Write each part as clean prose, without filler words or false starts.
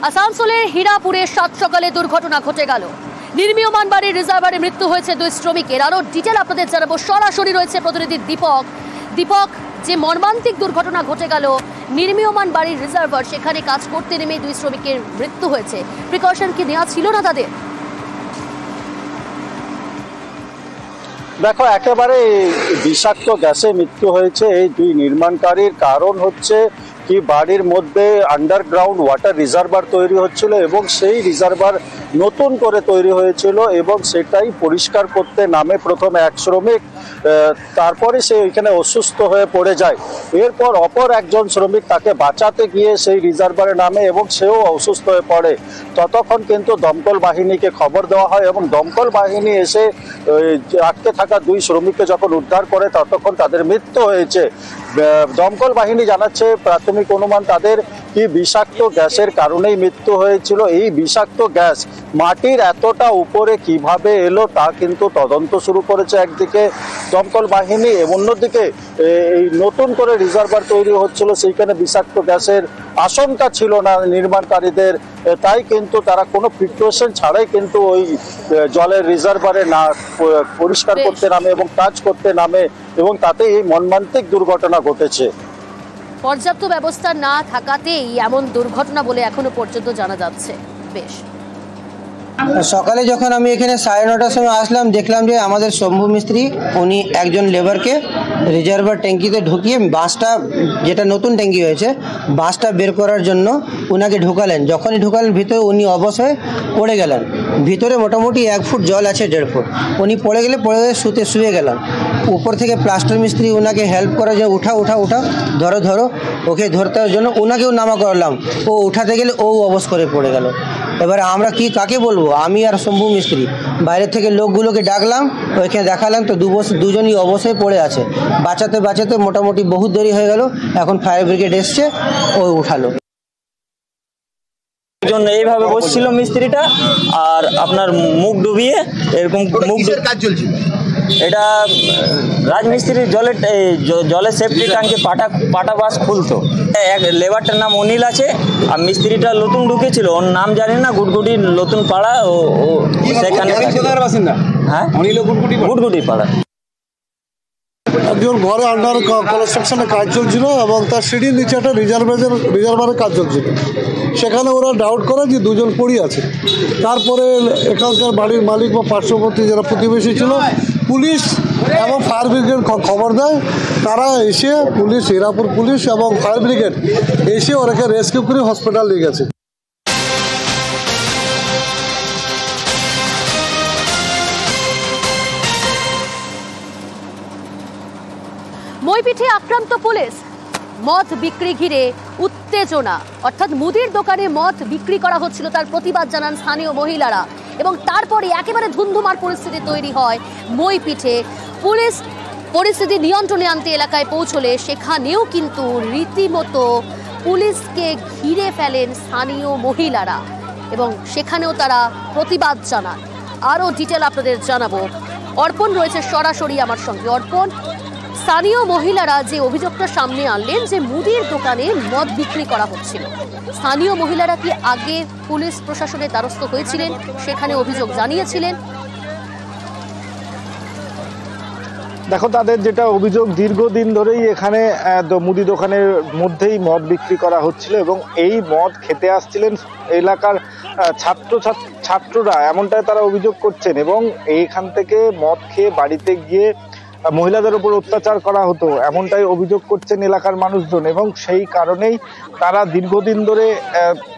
আসানসোলের হীরাপুরে সাত সকালে দুর্ঘটনা ঘটে গেল। নির্মীয়মান বাড়ির রিজার্ভারে মৃত্যু হয়েছে দুই শ্রমিকের। আরো ডিটেল আপনাদের জানাবো, সরাসরি রয়েছে প্রতিনিধি দীপক। দীপক, যে মর্মান্তিক দুর্ঘটনা ঘটে গেল নির্মীয়মান বাড়ির রিজার্ভার, সেখানে কাজ করতে নেমে দুই শ্রমিকের মৃত্যু হয়েছে, প্রিকশন কি নেওয়া ছিল না তাদের? দেখো, একেবারে বিষাক্ত গ্যাসে মৃত্যু হয়েছে এই দুই নির্মাণকারীর। কারণ হচ্ছে কি, বাড়ির মধ্যে আন্ডারগ্রাউন্ড ওয়াটার রিজার্ভার তৈরি হচ্ছিল এবং সেই রিজার্ভার নতুন করে তৈরি হয়েছিল এবং সেটাই পরিষ্কার করতে নামে প্রথমে এক শ্রমিক, তারপরে সে ওইখানে অসুস্থ হয়ে পড়ে যায়। এরপর অপর একজন শ্রমিক তাকে বাঁচাতে গিয়ে সেই রিজার্ভারে নামে এবং সেও অসুস্থ হয়ে পড়ে। ততক্ষণ কিন্তু দমকল বাহিনীকে খবর দেওয়া হয় এবং দমকল বাহিনী এসে আটকে থাকা দুই শ্রমিককে যখন উদ্ধার করে ততক্ষণ তাদের মৃত্যু হয়েছে। দমকল বাহিনী জানাচ্ছে প্রাথমিক অনুমান তাদের কি বিষাক্ত গ্যাসের কারণেই মৃত্যু হয়েছিল। এই বিষাক্ত গ্যাস মাটির এতটা উপরে কিভাবে এলো তা কিন্তু তদন্ত শুরু করেছে একদিকে দমকল বাহিনী, এবং অন্যদিকে এই নতুন করে রিজার্ভার তৈরি হচ্ছিল, সেইখানে বিষাক্ত গ্যাসের আশঙ্কা ছিল না নির্মাণকারীদের, তাই কিন্তু তারা কোনো প্রিকশন ছাড়াই কিন্তু ওই জলের রিজার্ভারে না পরিষ্কার করতে নামে এবং কাজ করতে নামে, এবং তাতে এই মর্মান্তিক দুর্ঘটনা ঘটেছে। পর্যাপ্ত ব্যবস্থা না থাকাতেই এমন দুর্ঘটনা বলে এখনো পর্যন্ত জানা যাচ্ছে। বেশ, সকালে যখন আমি এখানে 9:30টার সময় আসলাম, দেখলাম যে আমাদের শম্ভু মিস্ত্রি উনি একজন লেবারকে রিজার্ভার ট্যাঙ্কিতে ঢুকিয়ে বাঁশটা, যেটা নতুন ট্যাঙ্কি হয়েছে, বাঁশটা বের করার জন্য উনাকে ঢুকালেন। যখনই ঢুকালেন ভিতরে উনি অবশ্যই পড়ে গেলেন। ভিতরে মোটামুটি 1 ফুট জল আছে, 1.5 ফুট। উনি পড়ে গেলে শুয়ে গেলেন। উপর থেকে প্লাস্টার মিস্ত্রি উনাকে হেল্প করার জন্য উঠা ধরো ওকে ধরতে জন্য ওনাকেও নামা করলাম। ও উঠাতে গেলে ও অবশ করে পড়ে গেল। এবারে আমরা কাকে বলবো? আমি আর শম্ভু মিস্ত্রি বাইরের থেকে লোকগুলোকে ডাকলাম, ওইখানে দেখালাম তো দুজনই অবশ্যই পড়ে আছে। বাঁচাতে মোটামুটি বহুত দেরি হয়ে গেল। এখন ফায়ার ব্রিগেড এসছে, ও উঠালো। এইভাবে বসছিল মিস্ত্রিটা, আর আপনার মুখ ডুবিয়ে এরকম কাজ চলছিল। এটা রাজমিস্ত্রির জলের সেফটি ট্যাঙ্কে পাটা বাস খুলতো। এক লেবারটার নাম অনিল আছে, আর মিস্ত্রিটা নতুন ঢুকেছিল, ওর নাম জানি না, গুটগুটি নতুন পাড়া, ও সেখানে বাসিন্দা। হ্যাঁ, গুটগুটি পাড়া। একজন ঘরে আন্ডার কনস্ট্রাকশনে কাজ চলছিল এবং তার সিঁড়ির নিচে একটা রিজার্ভারের কাজ চলছিল। সেখানে ওরা ডাউট করে যে দুজন পড়ে আছে। তারপরে এখানকার বাড়ির মালিক বা পার্শ্ববর্তী যারা প্রতিবেশী ছিল, পুলিশ এবং ফায়ার ব্রিগেড খবর দেয়। তারা এসে হীরাপুর পুলিশ এবং ফায়ার ব্রিগেড এসে ওরাকে রেস্কিউ করে হসপিটাল নিয়ে গেছে। মইপিঠে আক্রান্ত পুলিশ। মদ বিক্রি ঘিরে উত্তেজনা, অর্থাৎ মুদির দোকানে মদ বিক্রি করা হচ্ছিল, তার প্রতিবাদ জানান স্থানীয় মহিলারা, এবং তারপরে একেবারে ধুন্ধুমার পরিস্থিতি তৈরি হয় মইপিঠে। পুলিশ পরিস্থিতি নিয়ন্ত্রণে আনতে এলাকায় পৌঁছলে সেখানেও কিন্তু রীতিমতো পুলিশকে ঘিরে ফেলেন স্থানীয় মহিলারা, এবং সেখানেও তারা প্রতিবাদ জানান। আরও ডিটেল আপনাদের জানাবো। অর্পণ রয়েছে সরাসরি আমার সঙ্গে। অর্পণ, স্থানীয় মহিলারা যে অভিযোগটা সামনে আনলেন যে মুদির দোকানে মদ বিক্রি করা হচ্ছিল, স্থানীয় মহিলারা কি আগে পুলিশ প্রশাসনের দ্বারস্থ হয়েছিলেন, সেখানে অভিযোগ জানিয়েছিলেন? দেখো, তাদের যেটা অভিযোগ, দীর্ঘদিন ধরেই এখানে মুদি দোকানের মধ্যেই মদ বিক্রি করা হচ্ছিল এবং এই মদ খেতে আসছিলেন এলাকার ছাত্ররা, এমনটাই তারা অভিযোগ করছেন। এবং এইখান থেকে মদ খেয়ে বাড়িতে গিয়ে মহিলাদের উপর অত্যাচার করা হতো, এমনটাই অভিযোগ করছেন এলাকার মানুষজন। এবং সেই কারণেই তারা দীর্ঘদিন ধরে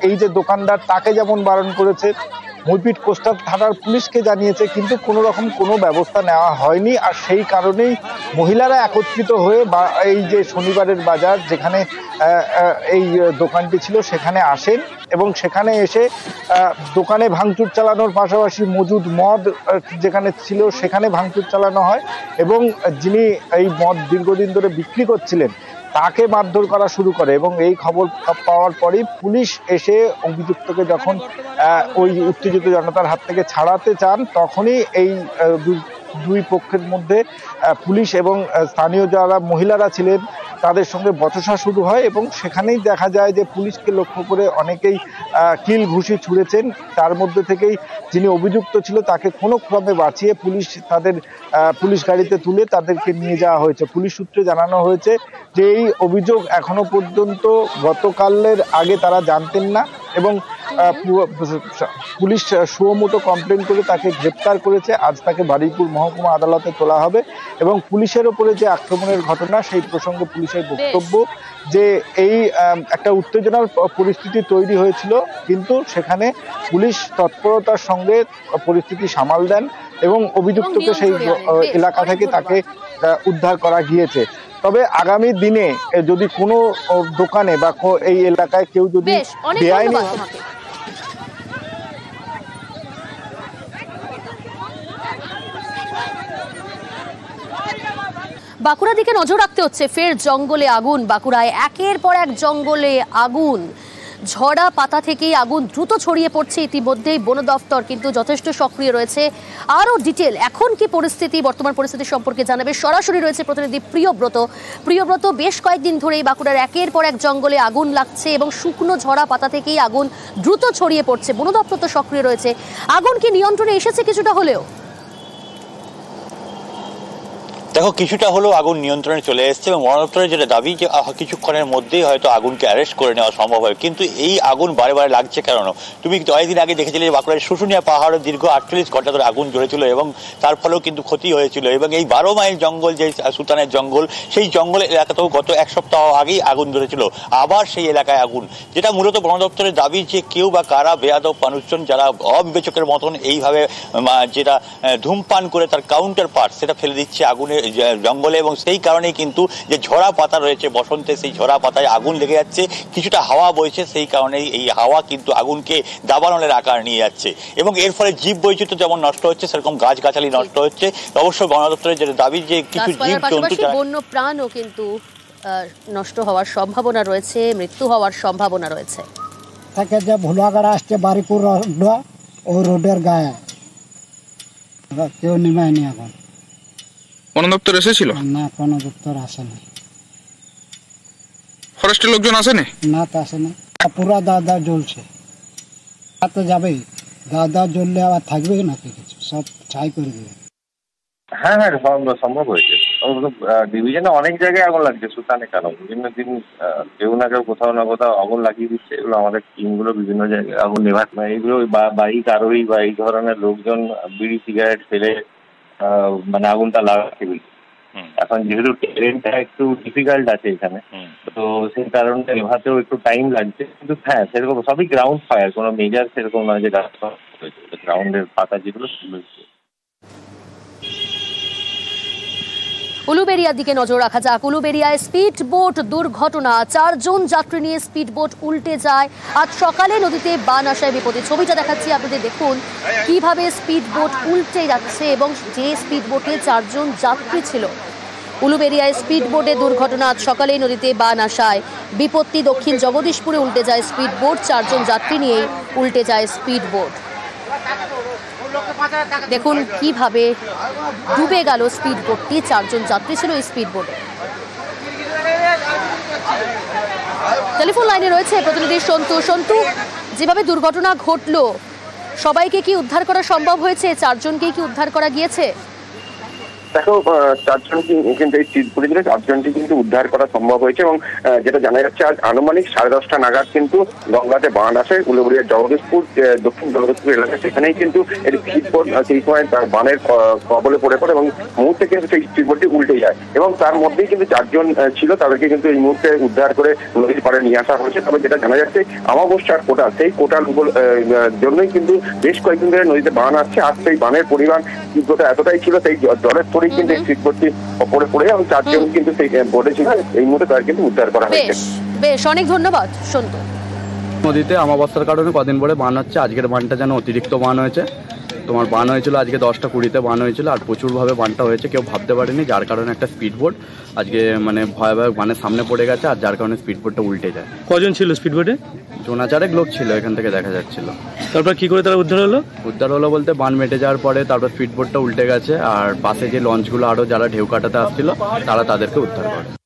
এই যে দোকানদার, তাকে যেমন বারণ করেছে, মইপিঠ কোস্টাল থানার পুলিশকে জানিয়েছে, কিন্তু কোনো রকম কোনো ব্যবস্থা নেওয়া হয়নি। আর সেই কারণেই মহিলারা একত্রিত হয়ে এই যে শনিবারের বাজার, যেখানে এই দোকানটি ছিল, সেখানে আসেন এবং সেখানে এসে দোকানে ভাঙচুর চালানোর পাশাপাশি মজুদ মদ যেখানে ছিল সেখানে ভাঙচুর চালানো হয়, এবং যিনি এই মদ দীর্ঘদিন ধরে বিক্রি করছিলেন তাকে মারধর করা শুরু করে। এবং এই খবর পাওয়ার পরেই পুলিশ এসে অভিযুক্তকে যখন ওই উত্তেজিত জনতার হাত থেকে ছাড়াতে চান, তখনই এই দুই পক্ষের মধ্যে পুলিশ এবং স্থানীয় যারা মহিলারা ছিলেন তাদের সঙ্গে বচসা শুরু হয় এবং সেখানেই দেখা যায় যে পুলিশকে লক্ষ্য করে অনেকেই কিল ঘুষি ছুঁড়েছেন। তার মধ্যে থেকেই যিনি অভিযুক্ত ছিল তাকে কোনো ক্রমে বাঁচিয়ে পুলিশ গাড়িতে তুলে তাদেরকে নিয়ে যাওয়া হয়েছে। পুলিশ সূত্রে জানানো হয়েছে যে এই অভিযোগ এখনো পর্যন্ত গতকালের আগে তারা জানতেন না এবং পুলিশ সুমোটো কমপ্লেন করে তাকে গ্রেপ্তার করেছে। আজ তাকে বারুইপুর মহকুমা আদালতে তোলা হবে এবং পুলিশের ওপরে যে আক্রমণের ঘটনা সেই প্রসঙ্গে পুলিশের বক্তব্য যে এই একটা উত্তেজনার পরিস্থিতি তৈরি হয়েছিল, কিন্তু সেখানে পুলিশ তৎপরতার সঙ্গে পরিস্থিতি সামাল দেন এবং অভিযুক্তকে সেই এলাকা থেকে তাকে উদ্ধার করা গিয়েছে। তবে আগামী দিনে যদি কোনো দোকানে বা এই এলাকায় কেউ যদি বেআইনি বাঁকুড়ার দিকে নজর রাখতে হচ্ছে। ফের জঙ্গলে আগুন। বাঁকুড়ায় একের পর এক জঙ্গলে আগুন, ঝরা পাতা থেকেই আগুন দ্রুত ছড়িয়ে পড়ছে। ইতিমধ্যেই বন দফতর কিন্তু যথেষ্ট সক্রিয় রয়েছে। আরও ডিটেল এখন কি পরিস্থিতি, বর্তমান পরিস্থিতি সম্পর্কে জানাবে সরাসরি রয়েছে প্রতিনিধি প্রিয়ব্রত। বেশ কয়েকদিন ধরেই বাঁকুড়ার একের পর এক জঙ্গলে আগুন লাগছে এবং শুকনো ঝরা পাতা থেকেই আগুন দ্রুত ছড়িয়ে পড়ছে। বন দপ্তর তো সক্রিয় রয়েছে। আগুন কি নিয়ন্ত্রণে এসেছে কিছুটা হলেও? দেখো, কিছুটা হলেও আগুন নিয়ন্ত্রণে চলে এসছে এবং বন দপ্তরের যেটা দাবি যে কিছুক্ষণের মধ্যেই হয়তো আগুনকে অ্যারেস্ট করে নেওয়া সম্ভব হয়। কিন্তু এই আগুন বারে বারে লাগছে কেন? তুমি কয়েকদিন আগে দেখেছিলে যে বাঁকুড়ার শুশুনিয়া পাহাড়ে দীর্ঘ 48 ঘন্টা ধরে আগুন জ্বলেছিল এবং তার ফলেও কিন্তু ক্ষতি হয়েছিল। এবং এই 12 মাইল জঙ্গল, যে সুতানের জঙ্গল, সেই জঙ্গল এলাকাতেও গত এক সপ্তাহ আগেই আগুন জ্বলেছিল। আবার সেই এলাকায় আগুন, যেটা মূলত বন দপ্তরের দাবি যে কেউ বা কারা বেয়াদব মানুষজন যারা অবিবেচকের মতন এইভাবে যেটা ধূমপান করে তার কাউন্টার পার্ট সেটা ফেলে দিচ্ছে আগুনের জঙ্গলে এবং সেই কারণেই কিন্তু যে ঝরা পাতা রয়েছে বসন্তে, সেই ঝরা পাতায় আগুন লেগে যাচ্ছে। কিছুটা হাওয়া বইছে, সেই কারণেই এই হাওয়া কিন্তু আগুনকে দাবানলের আকার নিয়ে যাচ্ছে এবং এর ফলে জীব বৈচিত্র্য যেমন নষ্ট হচ্ছে সেরকম গাছগাছালি নষ্ট হচ্ছে। অবশ্যই বন দপ্তরের যেটা দাবি যে কিছু জীব জন্তু, বন্য প্রাণও কিন্তু নষ্ট হওয়ার সম্ভাবনা রয়েছে, মৃত্যু হওয়ার সম্ভাবনা রয়েছে। থেকে যে ভুলাগাড়া আসছে বারুইপুর রোড, ও রোডের গায়ে কেউ নেমায়নি। এখন বন দপ্তর এসেছিল না? কোনো দপ্তর আসেনি। ফরেস্টের লোকজন আসেনি? না, তো আসেনি। পুরা দাদা জ্বলছে, তো যাবেই। দাদা জ্বললে আবার থাকবে নাকি? কিছু সব ছাই করে দেবে। হ্যাঁ, সম্ভব হয়েছে। ডিভিশনে অনেক জায়গায় আগুন লাগছে। সুতানে কেন বিভিন্ন দিন কেউ না কেউ কোথাও না কোথাও আগুন লাগিয়ে দিচ্ছে। এগুলো আমাদের টিমগুলো বিভিন্ন জায়গায় আগুন নেভাতে না। এগুলো বাইক আরোহী বা এই ধরনের লোকজন বিড়ি সিগারেট ফেলে মানে আগুনটা লাগাতে গেছে। এখন যেহেতু ট্রেনটা একটু ডিফিকাল্ট আছে এখানে, তো সেই কারণে নেভাতেও একটু টাইম লাগছে। কিন্তু হ্যাঁ, সেরকম সবই গ্রাউন্ড ফায়ার, কোনো মেজার সেরকম নয় যে গাছ গ্রাউন্ডের পাতা যেগুলো সেগুলো। উলুবেড়িয়ার দিকে নজর রাখা যাক। উলুবেড়িয়ায় স্পিড বোট দুর্ঘটনা, 4 জন যাত্রী নিয়ে স্পিড বোট উল্টে যায়। আজ সকালে নদীতে বান আসায় বিপদে। ছবিটা দেখাচ্ছি আপনাদের, দেখুন কিভাবে স্পিড বোট উল্টে যাচ্ছে এবং যে স্পিড বোটে 4 জন যাত্রী ছিল। উলুবেড়িয়ায় স্পিড বোটে দুর্ঘটনা, আজ সকালে নদীতে বান আসায় বিপত্তি। দক্ষিণ জগদীশপুরে উল্টে যায় স্পিড বোট, 4 জন যাত্রী নিয়ে উল্টে যায় স্পিড বোট। দেখুন কিভাবে ডুবে গেল স্পিড বোটটি। 4 জন যাত্রী ছিল এই স্পিড বোটে। টেলিফোন লাইনে রয়েছে প্রতিনিধি সন্তু। যেভাবে দুর্ঘটনা ঘটলো, সবাইকে কি উদ্ধার করা সম্ভব হয়েছে? 4 জনকে কি উদ্ধার করা গিয়েছে? দেখো, 4 জন কিন্তু এই স্পিড বোটে 4 জনকে কিন্তু উদ্ধার করা সম্ভব হয়েছে এবং যেটা জানা যাচ্ছে আজ আনুমানিক 10:30টা নাগাদ কিন্তু গঙ্গাতে বান আসে উলুবেড়িয়া জগদীশপুর, দক্ষিণ জগদীশপুর এলাকায়। সেখানেই কিন্তু এই স্পিড বোট সেই সময় বানের কবলে পড়ে এবং মুহূর্তে কিন্তু সেই স্পিড বোটটি উল্টে যায় এবং তার মধ্যেই কিন্তু 4 জন ছিল, তাদেরকে কিন্তু এই মুহূর্তে উদ্ধার করে নদীর পাড়ে নিয়ে আসা হয়েছে। তবে যেটা জানা যাচ্ছে আমাবস্যার কোটাল, সেই কোটাল জন্যই কিন্তু বেশ কয়েকদিন ধরে নদীতে বান আসছে। আর সেই বানের পরিমাণ তীব্রতা এতটাই ছিল, সেই জলের পরেই কিন্তু এই স্পিড বোটটি পড়ে এবং 4 জন কিন্তু সেই বোটে ছিল। এই মুহূর্তে তার কিন্তু উদ্ধার করা হয়েছে। বেশ, অনেক ধন্যবাদ সন্তু। নদীতে আমাবস্যার কারণে কদিন পরে বান হচ্ছে। আজকের বানটা যেন অতিরিক্ত বান হয়েছে। তোমার বান হয়েছিল আজকে 10টা 20-তে বান হয়েছিল, আর প্রচুরভাবে বানটা হয়েছে, কেউ ভাবতে পারেনি। যার কারণে একটা স্পিড বোট আজকে মানে ভয়াবহ বানের সামনে পড়ে গেছে, আর যার কারণে স্পিড বোটটা উল্টে যায়। কজন ছিল স্পিড বোটে? জোনাচারেক লোক ছিল, এখান থেকে দেখা যাচ্ছিল। তারপর কি করে তারা উদ্ধার হলো? উদ্ধার হলো বলতে বান মেটে যাওয়ার পরে তারপর স্পিড বোটটা উল্টে গেছে, আর পাশে যে লঞ্চগুলো আরও যারা ঢেউ কাটাতে আসছিল তারা তাদেরকে উদ্ধার করে।